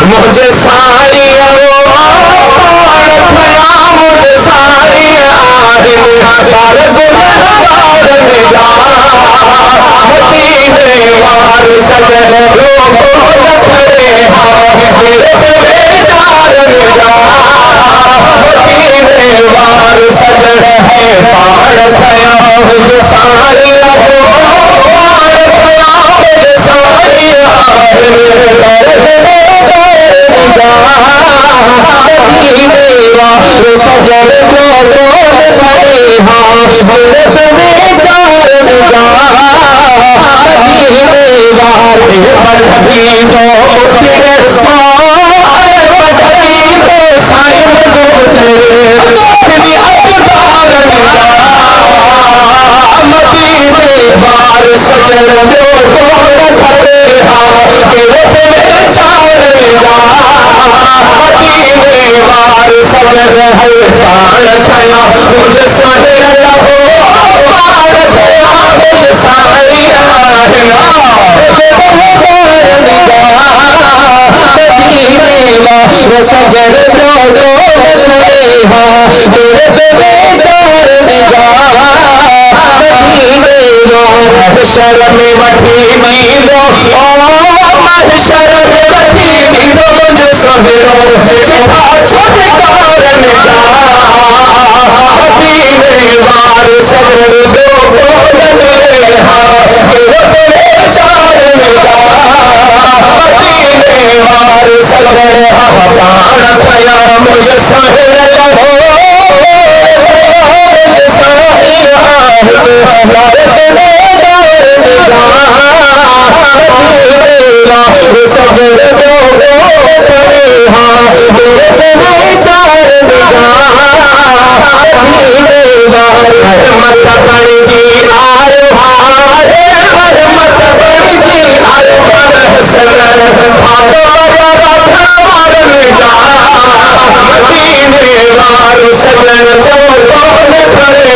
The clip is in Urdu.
مجھے ساری مجھے ساری پر گنہگار نجا مدینے وار سجن لوگوں نکھرے میرے بیچار نجا مدینے وار سجن ہے پار تھیا مجھے ساری پار تھیا مجھے ساری مدینے وار سجن لوگوں نکھرے میرے بیچار نجا مدینے وار پٹھتی تو اترے پٹھتی تو سائیں اترے حقدار نجا مدینے وار سجن لوگوں نکھرے میرے بیچار نجا مدینے وار سجن ہے پار تھیا مجھے سارے لہو پار تھیا مجھے ساری مدینے وار سجن لوگوں نکھرے میرے بیچار نجا مدینے وار محشر میں وٹھی میندو محشر میں وٹھی میندو مجھے سہرو چٹھا چھٹکار نجا مدینے وار سجن لوگوں نکھرے میرے بیچار نجا مدینے وار سجن پار تھیا مجھے سارے لہو مجھے ساری مدینے وار سجن لوگوں نکھرے میرے بیچار نجا مدینے وار رحمت بن جی آئے رحمت بن جی آئے من حسن مدینے وار سجن لوگوں نکھرے